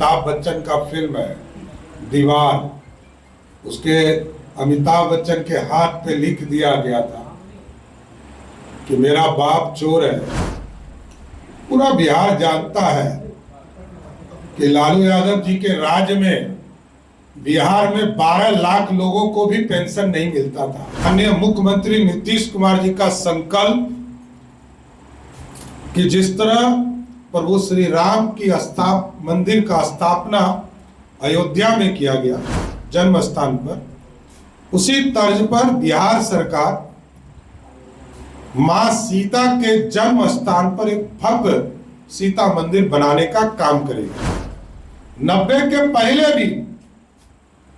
अमिताभ बच्चन का फिल्म है दीवार, उसके अमिताभ बच्चन के हाथ पे लिख दिया गया था कि मेरा बाप चोर है। पूरा बिहार जानता है कि लालू यादव जी के राज में बिहार में 12 लाख लोगों को भी पेंशन नहीं मिलता था। माननीय मुख्यमंत्री नीतीश कुमार जी का संकल्प कि जिस तरह प्रभु श्री राम की मंदिर का स्थापना अयोध्या में किया गया जन्म स्थान पर, उसी तर्ज पर बिहार सरकार मां सीता के जन्म स्थान पर एक भव्य सीता मंदिर बनाने का काम करेगी। 90 के पहले भी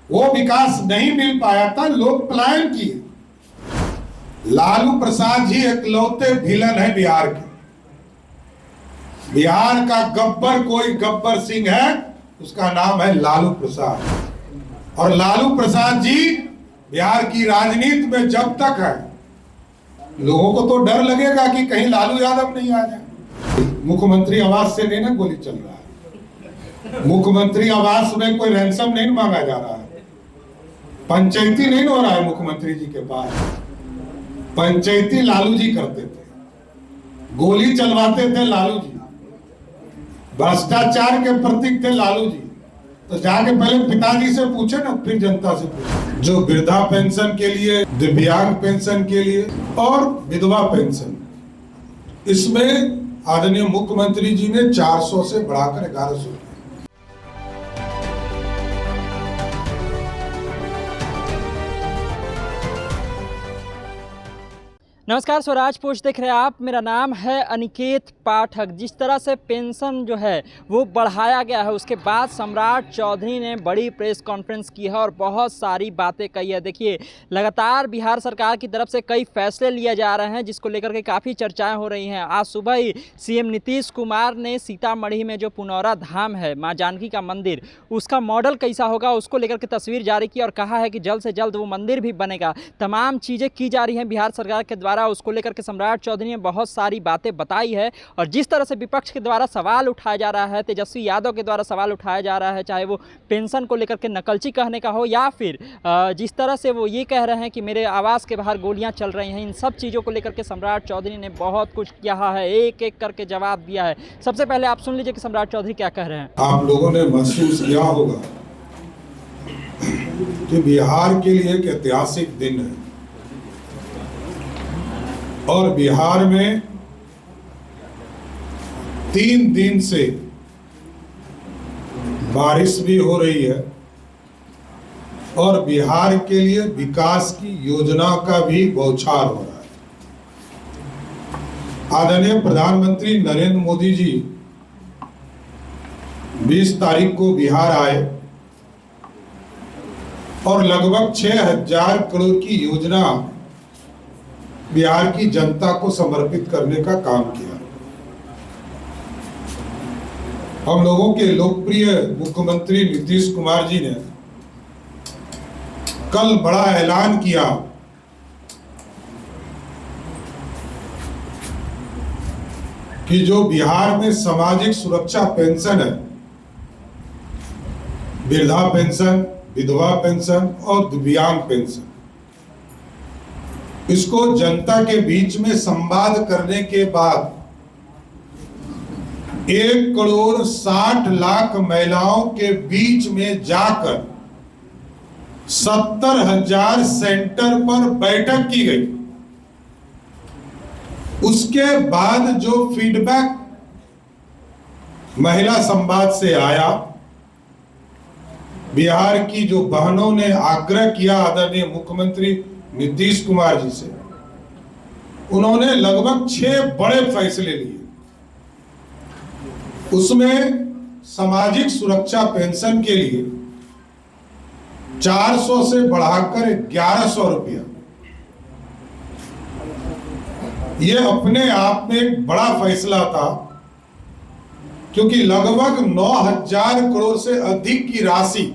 वो विकास नहीं मिल पाया था, लोग पलायन किए। लालू प्रसाद जी इकलौते विलन है बिहार के। बिहार का गब्बर कोई गब्बर सिंह है, उसका नाम है लालू प्रसाद। और लालू प्रसाद जी बिहार की राजनीति में जब तक है, लोगों को तो डर लगेगा कि कहीं लालू यादव नहीं आ जाए। मुख्यमंत्री आवास से नहीं ना गोली चल रहा है, मुख्यमंत्री आवास में कोई रैंसम नहीं मांगा जा रहा है, पंचायती नहीं हो रहा है मुख्यमंत्री जी के पास। पंचायती लालू जी करते थे, गोली चलवाते थे लालू जी, भ्रष्टाचार के प्रतीक थे लालू जी। तो जाके पहले पिताजी से पूछे ना, फिर जनता से पूछे। जो वृद्धा पेंशन के लिए, दिव्यांग पेंशन के लिए और विधवा पेंशन, इसमें आदरणीय मुख्यमंत्री जी ने 400 से बढ़ाकर 1100। नमस्कार, स्वराज पोस्ट देख रहे हैं आप। मेरा नाम है अनिकेत पाठक। जिस तरह से पेंशन जो है वो बढ़ाया गया है, उसके बाद सम्राट चौधरी ने बड़ी प्रेस कॉन्फ्रेंस की है और बहुत सारी बातें कही है। देखिए, लगातार बिहार सरकार की तरफ से कई फैसले लिए जा रहे हैं, जिसको लेकर के काफ़ी चर्चाएं हो रही हैं। आज सुबह ही सीएम नीतीश कुमार ने सीतामढ़ी में जो पुनौरा धाम है, माँ जानकी का मंदिर, उसका मॉडल कैसा होगा उसको लेकर के तस्वीर जारी की और कहा है कि जल्द से जल्द वो मंदिर भी बनेगा। तमाम चीज़ें की जा रही हैं बिहार सरकार के द्वारा। उसको लेकर के सम्राट चौधरी ने बहुत सारी बातें बताई है। और जिस तरह से विपक्ष के द्वारा सवाल उठाया जा रहा है, तेजस्वी यादव के द्वारा सवाल उठाया जा रहा है, चाहे वो पेंशन को लेकर के नकलची कहने का हो या फिर जिस तरह से वो ये कह रहे हैं कि मेरे आवास के बाहर गोलियां चल रही हैं, इन सब चीज़ों को लेकर के सम्राट चौधरी ने बहुत कुछ किया है, एक एक करके जवाब दिया है। सबसे पहले आप सुन लीजिए कि सम्राट चौधरी क्या कह रहे हैं। आप लोगों ने महसूस किया होगा कि बिहार के लिए एक ऐतिहासिक दिन है और बिहार में 3 दिन से बारिश भी हो रही है और बिहार के लिए विकास की योजना का भी बौछार हो रहा है। आदरणीय प्रधानमंत्री नरेंद्र मोदी जी 20 तारीख को बिहार आए और लगभग 6000 करोड़ की योजना बिहार की जनता को समर्पित करने का काम किया। हम लोगों के लोकप्रिय मुख्यमंत्री नीतीश कुमार जी ने कल बड़ा ऐलान किया कि जो बिहार में सामाजिक सुरक्षा पेंशन है, वृद्धा पेंशन, विधवा पेंशन और दिव्यांग पेंशन, इसको जनता के बीच में संवाद करने के बाद 1,60,00,000 महिलाओं के बीच में जाकर 70,000 सेंटर पर बैठक की गई। उसके बाद जो फीडबैक महिला संवाद से आया, बिहार की जो बहनों ने आग्रह किया आदरणीय मुख्यमंत्री नीतीश कुमार जी से, उन्होंने लगभग 6 बड़े फैसले लिए। उसमें सामाजिक सुरक्षा पेंशन के लिए 400 से बढ़ाकर 1100 रुपया, यह अपने आप में एक बड़ा फैसला था, क्योंकि लगभग 9,000 करोड़ से अधिक की राशि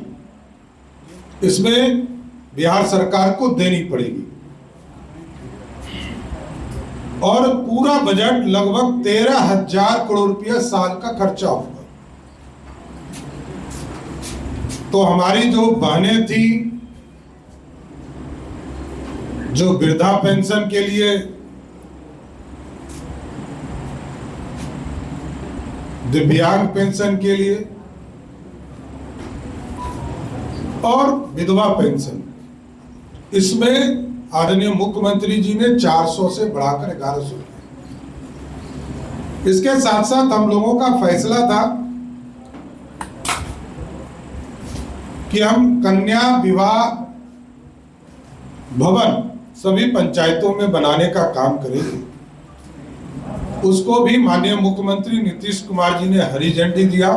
इसमें बिहार सरकार को देनी पड़ेगी और पूरा बजट लगभग 13,000 करोड़ रुपया साल का खर्चा होगा। तो हमारी जो बहनें थी जो वृद्धा पेंशन के लिए दिव्यांग पेंशन के लिए और विधवा पेंशन, इसमें आदरणीय मुख्यमंत्री जी ने 400 से बढ़ाकर 1100 किया। इसके साथ साथ हम लोगों का फैसला था कि हम कन्या विवाह भवन सभी पंचायतों में बनाने का काम करेंगे। उसको भी माननीय मुख्यमंत्री नीतीश कुमार जी ने हरी झंडी दिया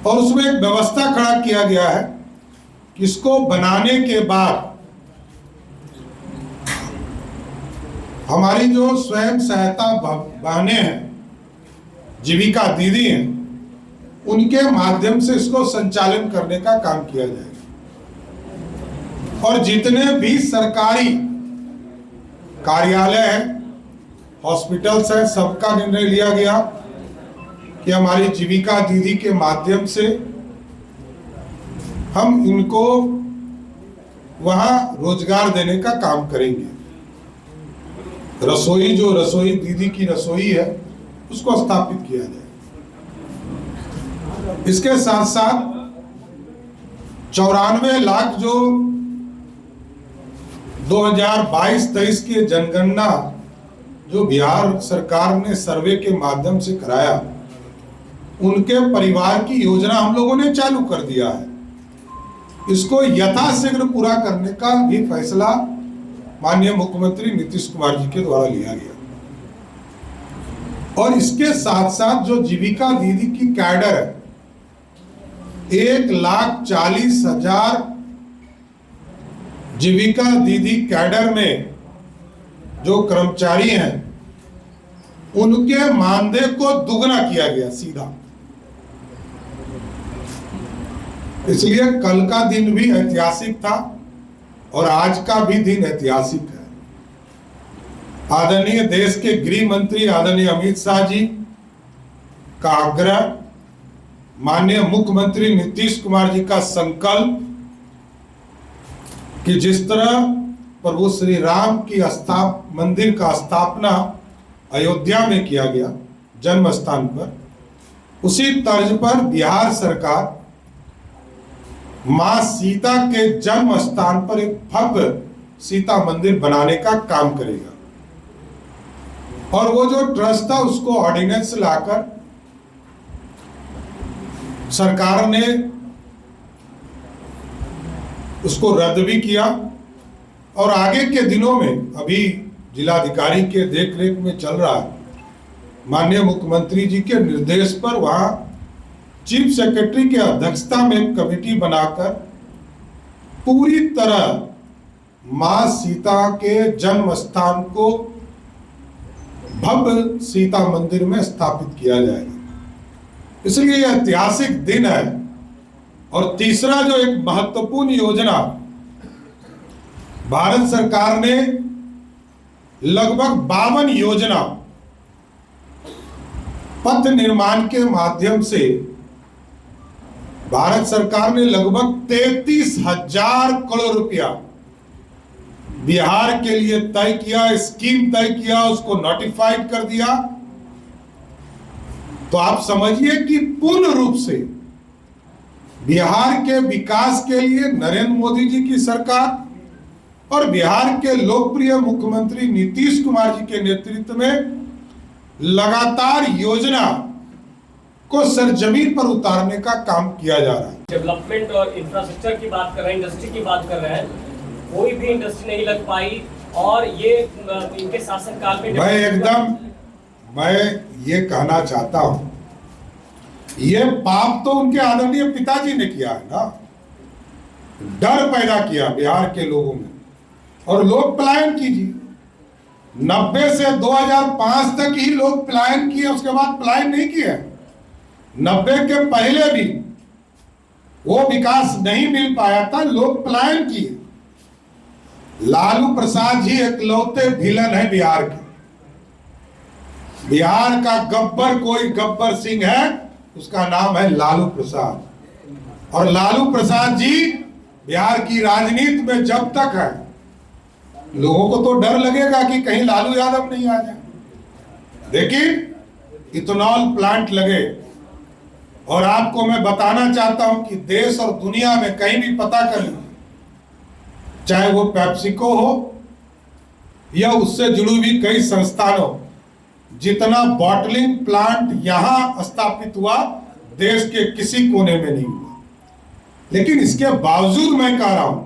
और उसमें एक व्यवस्था खड़ा किया गया है कि इसको बनाने के बाद हमारी जो स्वयं सहायता बहनें हैं, जीविका दीदी हैं, उनके माध्यम से इसको संचालन करने का काम किया जाएगा। और जितने भी सरकारी कार्यालय हैं, हॉस्पिटल्स हैं, सबका निर्णय लिया गया कि हमारी जीविका दीदी के माध्यम से हम इनको वहां रोजगार देने का काम करेंगे। रसोई, जो रसोई दीदी की रसोई है, उसको स्थापित किया जाए। इसके साथ साथ 94 लाख जो 2022-23 के जनगणना जो बिहार सरकार ने सर्वे के माध्यम से कराया, उनके परिवार की योजना हम लोगों ने चालू कर दिया है। इसको यथाशीघ्र पूरा करने का भी फैसला माननीय मुख्यमंत्री नीतीश कुमार जी के द्वारा लिया गया। और इसके साथ साथ जो जीविका दीदी की कैडर है, 1,40,000 जीविका दीदी कैडर में जो कर्मचारी हैं, उनके मानदेय को दुगना किया गया सीधा। इसलिए कल का दिन भी ऐतिहासिक था और आज का भी दिन ऐतिहासिक है। आदरणीय देश के गृह मंत्री आदरणीय अमित शाह जी का आग्रह, माननीय मुख्यमंत्री नीतीश कुमार जी का संकल्प कि जिस तरह प्रभु श्री राम की मंदिर का स्थापना अयोध्या में किया गया जन्म स्थान पर, उसी तर्ज पर बिहार सरकार मां सीता के जन्म स्थान पर एक भव्य सीता मंदिर बनाने का काम करेगा। और वो जो ट्रस्ट था, उसको ऑर्डिनेंस लाकर सरकार ने उसको रद्द भी किया। और आगे के दिनों में, अभी जिलाधिकारी के देखरेख में चल रहा है, माननीय मुख्यमंत्री जी के निर्देश पर वहां चीफ सेक्रेटरी की अध्यक्षता में एक कमेटी बनाकर पूरी तरह मां सीता के जन्म स्थान को भव्य सीता मंदिर में स्थापित किया जाएगा। इसलिए यह ऐतिहासिक दिन है। और तीसरा जो एक महत्वपूर्ण योजना, भारत सरकार ने लगभग 52 योजना पथ निर्माण के माध्यम से भारत सरकार ने लगभग 33,000 करोड़ रुपया बिहार के लिए तय किया, स्कीम तय किया, उसको नोटिफाइड कर दिया। तो आप समझिए कि पूर्ण रूप से बिहार के विकास के लिए नरेंद्र मोदी जी की सरकार और बिहार के लोकप्रिय मुख्यमंत्री नीतीश कुमार जी के नेतृत्व में लगातार योजना को सरजमीन पर उतारने का काम किया जा रहा है। डेवलपमेंट और इंफ्रास्ट्रक्चर की बात कर रहे हैं, इंडस्ट्री की बात कर रहे हैं, कोई भी इंडस्ट्री नहीं लग पाई। और ये इनके शासनकाल में मैं ये कहना चाहता हूं, ये पाप तो उनके आदरणीय पिताजी ने किया है ना। डर पैदा किया बिहार के लोगों में और लोग पलायन कीजिए। 90 से 2005 तक ही लोग पलायन किए, उसके बाद पलायन नहीं किए। 90 के पहले भी वो विकास नहीं मिल पाया था, लोग पलायन किए। लालू प्रसाद जी इकलौते विलन है बिहार के। बिहार का गब्बर कोई गब्बर सिंह है, उसका नाम है लालू प्रसाद। और लालू प्रसाद जी बिहार की राजनीति में जब तक है, लोगों को तो डर लगेगा कि कहीं लालू यादव नहीं आ जाए। लेकिन इथेनॉल प्लांट लगे, और आपको मैं बताना चाहता हूं कि देश और दुनिया में कहीं भी पता कर लीजिए, चाहे वो पेप्सिको हो या उससे जुड़ी हुई कई संस्थान हो, जितना बॉटलिंग प्लांट यहां स्थापित हुआ देश के किसी कोने में नहीं हुआ। लेकिन इसके बावजूद मैं कह रहा हूं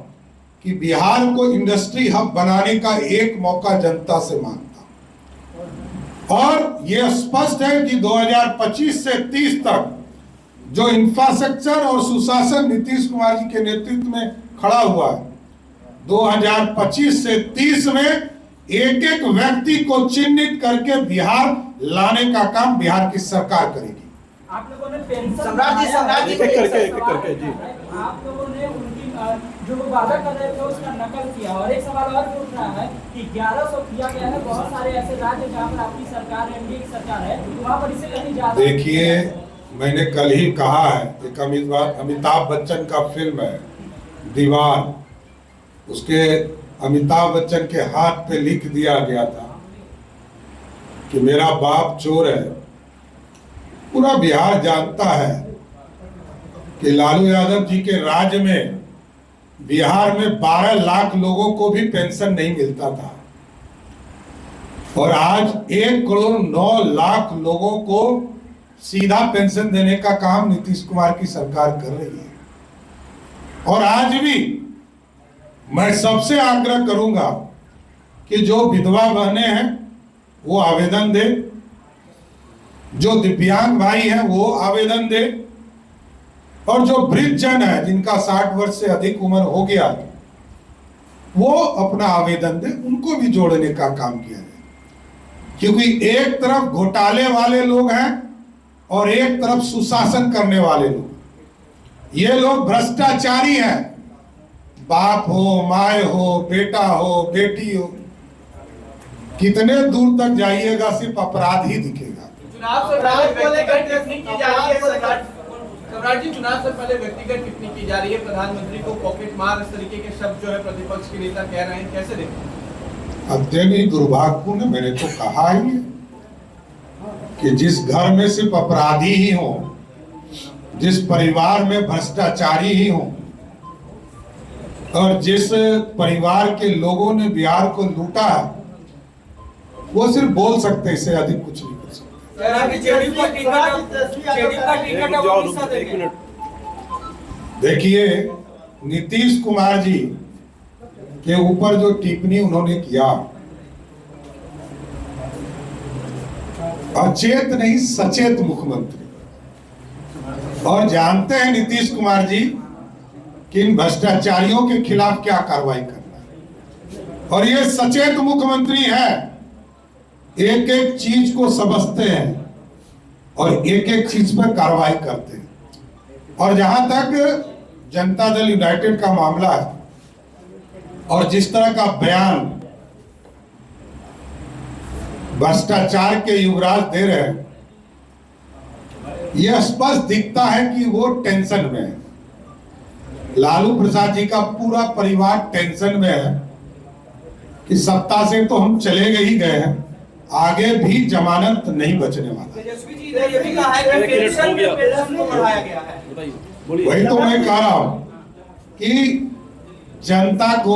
कि बिहार को इंडस्ट्री हब बनाने का एक मौका जनता से मांगता हूं। और यह स्पष्ट है कि 2025 से 30 तक जो इंफ्रास्ट्रक्चर और सुशासन नीतीश कुमार जी के नेतृत्व में खड़ा हुआ है, 2025 से 30 में एक एक व्यक्ति को चिन्हित करके बिहार लाने का काम बिहार की सरकार करेगी। आप लोगों ने पेंशन सम्राट जी करके जी आप लोगों ने उनकी जो वो वादा कर रहे थे उसका नकल किया, और एक सवाल और भी उठ रहा है कि 1100 किया गया है। बहुत सारे ऐसे राज्य जहाँ पर आपकी सरकार एनडीए की सरकार है, वहाँ पर इसे कहीं ज्यादा। देखिए, मैंने कल ही कहा है, एक अमिताभ बच्चन का फिल्म है दीवार, उसके अमिताभ बच्चन के हाथ पे लिख दिया गया था कि मेरा बाप चोर है। पूरा बिहार जानता है कि लालू यादव जी के राज में बिहार में 12 लाख लोगों को भी पेंशन नहीं मिलता था, और आज 1 करोड़ 9 लाख लोगों को सीधा पेंशन देने का काम नीतीश कुमार की सरकार कर रही है। और आज भी मैं सबसे आग्रह करूंगा कि जो विधवा बहनें हैं वो आवेदन दे, जो दिव्यांग भाई हैं वो आवेदन दे, और जो वृद्ध जन है जिनका 60 वर्ष से अधिक उम्र हो गया वो अपना आवेदन दे, उनको भी जोड़ने का काम किया जाए। क्योंकि एक तरफ घोटाले वाले लोग हैं और एक तरफ सुशासन करने वाले लोग। ये लोग भ्रष्टाचारी हैं, बाप हो, माए हो, बेटा हो, बेटी हो, कितने दूर तक जाइएगा सिर्फ अपराध ही दिखेगा। चुनाव से पहले टिप्पणी की जा रही है सम्राट जी, चुनाव से पहले व्यक्तिगत टिप्पणी की जा रही है, प्रधानमंत्री को पॉकेट मार, इस तरीके के शब्द जो है प्रतिपक्ष के नेता कह रहे हैं, कैसे देखते? अत्यंत दुर्भाग्यपूर्ण, मैंने तो कहा ही है कि जिस घर में सिर्फ अपराधी ही हो, जिस परिवार में भ्रष्टाचारी ही हो, और जिस परिवार के लोगों ने बिहार को लूटा है, वो सिर्फ बोल सकते, इससे अधिक कुछ नहीं कर सकते। देखिए, नीतीश कुमार जी के ऊपर जो टिप्पणी उन्होंने किया, अचेत नहीं सचेत मुख्यमंत्री, और जानते हैं नीतीश कुमार जी कि इन भ्रष्टाचारियों के खिलाफ क्या कार्रवाई करना है, और ये सचेत मुख्यमंत्री है, एक एक चीज को समझते हैं और एक एक चीज पर कार्रवाई करते हैं। और जहां तक जनता दल यूनाइटेड का मामला है, और जिस तरह का बयान भ्रष्टाचार के युवराज दे रहे हैं, यह स्पष्ट दिखता है कि वो टेंशन में है। लालू प्रसाद जी का पूरा परिवार टेंशन में है कि सत्ता से तो हम चले गए ही गए हैं, आगे भी जमानत नहीं बचने वाला। ये भी कहा है कि पेंशन को बढ़ाया गया है। वही तो मैं कह रहा हूं कि जनता को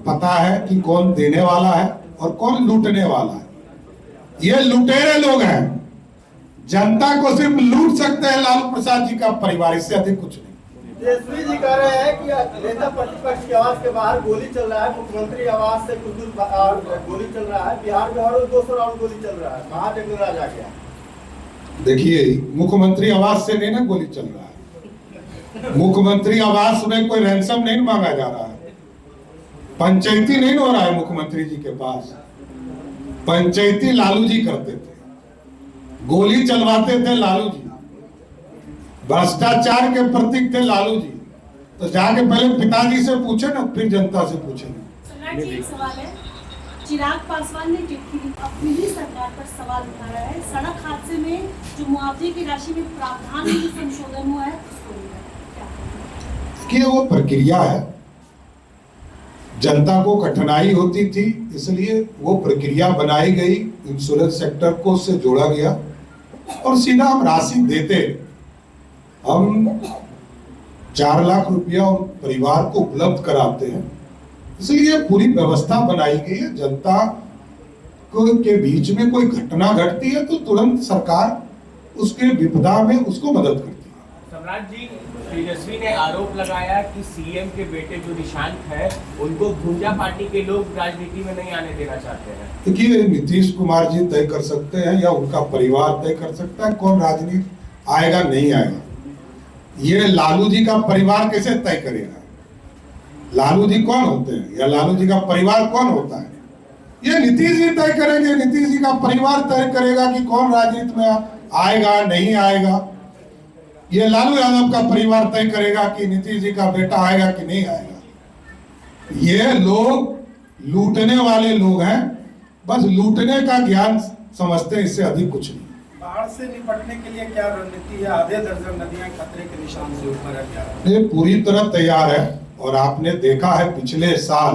पता है कि कौन देने वाला है और कौन लूटने वाला है। ये लुटेरे लोग हैं, जनता को सिर्फ लूट सकते हैं लालू प्रसाद जी का परिवार, इससे अधिक कुछ नहीं। तेजस्वी जी कह रहे हैं कि नेता प्रतिपक्ष के आवास के बाहर गोली चल रहा है, मुख्यमंत्री आवास से कुछ दूर गोली चल रहा है, बिहार में और 200 राउंड गोली चल रहा है, कहाँ जंगलराज आ गया? देखिए, मुख्यमंत्री आवास से नहीं ना गोली चल रहा है, मुख्यमंत्री आवास में कोई रैंसम नहीं मांगा जा रहा है, पंचायती नहीं हो रहा है मुख्यमंत्री जी के पास। पंचायती लालू जी करते थे, गोली चलवाते थे लालू जी, भ्रष्टाचार के प्रतीक थे लालू जी। तो जाके पहले पिताजी से पूछे ना, फिर जनता से पूछे। सम्राट जी, एक सवाल है, चिराग पासवान ने अपनी ही सरकार पर सवाल उठाया है, सड़क हादसे में जो मुआवजे की राशि में प्रावधान में संशोधन हुआ है उसको लेकर क्या? देखिए, वो प्रक्रिया है, जनता को कठिनाई होती थी, इसलिए वो प्रक्रिया बनाई गई, इंश्योरेंस सेक्टर को उससे जोड़ा गया और सीधा हम राशि देते। हम 4 लाख रुपया परिवार को उपलब्ध कराते हैं, इसलिए पूरी व्यवस्था बनाई गई है। जनता के बीच में कोई घटना घटती है तो तुरंत सरकार उसके विपदा में उसको मदद करती है। सम्राट जी, तेजस्वी ने आरोप लगाया कि सीएम के बेटे जो निशांत है उनको भूंजा पार्टी के लोग राजनीति में नहीं आने देना चाहते हैं। देखिए, नीतीश कुमार जी तय कर सकते हैं या उनका परिवार तय कर सकता है कौन राजनीति आएगा नहीं आएगा। ये लालू जी का परिवार कैसे तय करेगा? लालू जी कौन होते हैं या लालू जी का परिवार कौन होता है? ये नीतीश जी तय करेंगे। नीतीश जी का परिवार तय करेगा कि कौन राजनीति में आएगा नहीं आएगा। ये लालू यादव का परिवार तय करेगा कि नीतीश जी का बेटा आएगा कि नहीं आएगा। ये लोग लूटने वाले लोग हैं, बस लूटने का ज्ञान समझते हैं, इससे अधिक कुछ नहीं। बाढ़ से निपटने के लिए क्या रणनीति है? आधे दर्जन नदियां खतरे के निशान से ऊपर है क्या? ये पूरी तरह तैयार है और आपने देखा है पिछले साल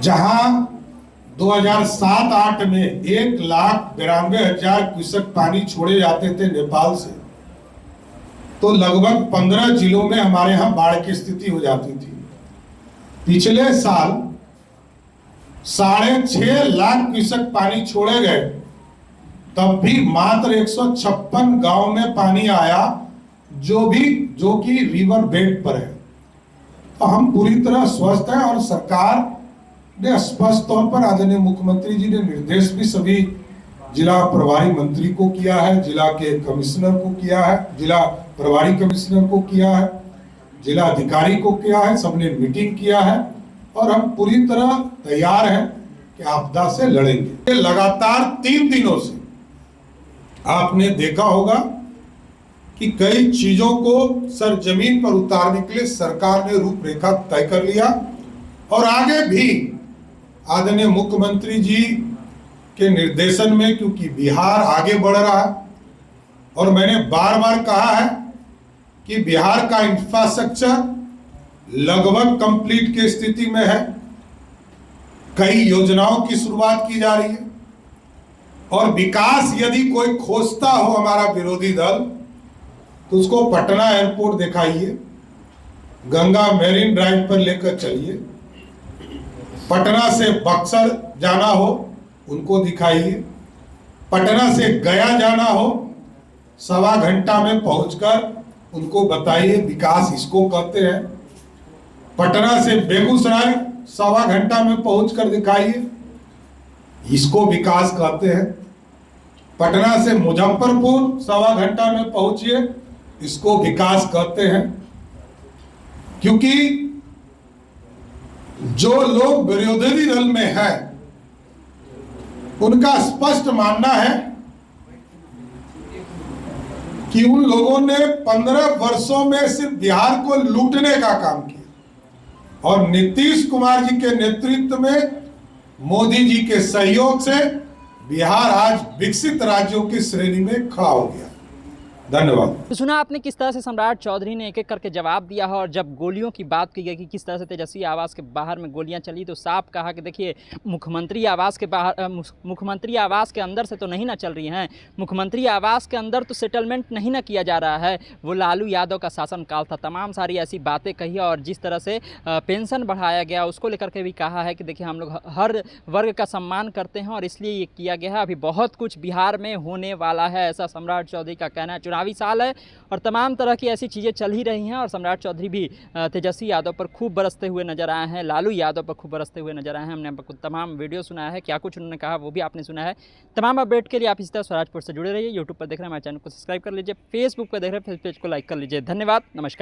जहां 2007-8 में 1,92,000 क्यूसेक पानी छोड़े जाते थे नेपाल से, तो लगभग 15 जिलों में हमारे यहाँ बाढ़ की स्थिति हो जाती थी। पिछले साल 6.5 लाख क्यूसेक पानी छोड़े गए, तब भी मात्र 156 गांव में पानी आया जो कि रिवर बेड पर है। तो हम पूरी तरह स्वस्थ हैं और सरकार ने स्पष्ट तौर पर आदरणीय मुख्यमंत्री जी ने निर्देश भी सभी जिला प्रभारी मंत्री को किया है, जिला के कमिश्नर को किया है, जिला प्रभारी कमिश्नर को किया है, जिला अधिकारी को किया है, सबने मीटिंग किया है और हम पूरी तरह तैयार हैं कि आपदा से लड़ेंगे। लगातार 3 दिनों से आपने देखा होगा कि कई चीजों को सरजमीन पर उतारने के लिए सरकार ने रूपरेखा तय कर लिया और आगे भी आदरणीय मुख्यमंत्री जी के निर्देशन में, क्योंकि बिहार आगे बढ़ रहा है और मैंने बार बार कहा है कि बिहार का इंफ्रास्ट्रक्चर लगभग कंप्लीट की स्थिति में है। कई योजनाओं की शुरुआत की जा रही है और विकास यदि कोई खोजता हो हमारा विरोधी दल तो उसको पटना एयरपोर्ट दिखाइए, गंगा मेरीन ड्राइव पर लेकर चलिए, पटना से बक्सर जाना हो उनको दिखाइए, पटना से गया जाना हो 1.25 घंटा में पहुंचकर उनको बताइए विकास इसको कहते हैं। पटना से बेगूसराय 1.25 घंटा में पहुंचकर दिखाइए, इसको विकास कहते हैं। पटना से मुजफ्फरपुर 1.25 घंटा में पहुंचिए, इसको विकास कहते हैं। क्योंकि जो लोग विरोधी दल में हैं उनका स्पष्ट मानना है कि उन लोगों ने 15 वर्षों में सिर्फ बिहार को लूटने का काम किया और नीतीश कुमार जी के नेतृत्व में मोदी जी के सहयोग से बिहार आज विकसित राज्यों की श्रेणी में खड़ा हो गया। धन्यवाद। तो सुना आपने किस तरह से सम्राट चौधरी ने एक एक करके जवाब दिया है और जब गोलियों की बात की गई कि किस तरह से तेजस्वी आवास के बाहर में गोलियां चली तो साफ कहा कि देखिए मुख्यमंत्री आवास के बाहर मुख्यमंत्री आवास के अंदर से तो नहीं ना चल रही हैं, मुख्यमंत्री आवास के अंदर तो सेटलमेंट नहीं ना किया जा रहा है, वो लालू यादव का शासनकाल था। तमाम सारी ऐसी बातें कही और जिस तरह से पेंशन बढ़ाया गया उसको लेकर के भी कहा है कि देखिए हम लोग हर वर्ग का सम्मान करते हैं और इसलिए ये किया गया है। अभी बहुत कुछ बिहार में होने वाला है, ऐसा सम्राट चौधरी का कहना है। चुनावी साल है और तमाम तरह की ऐसी चीज़ें चल ही रही हैं और सम्राट चौधरी भी तेजस्वी यादव पर खूब बरसते हुए नजर आए हैं, लालू यादव पर खूब बरसते हुए नजर आए हैं। हमने आपको तमाम वीडियो सुनाया है, क्या कुछ उन्होंने कहा वो भी आपने सुना है। तमाम अपडेट के लिए आप इसी तरह स्वराजपुर से जुड़े रहिए। यूट्यूब पर देख रहे हैं हमारे चैनल को सब्सक्राइब कर लीजिए, फेसबुक पर देख रहे हैं पेज को लाइक कर लीजिए। धन्यवाद, नमस्कार।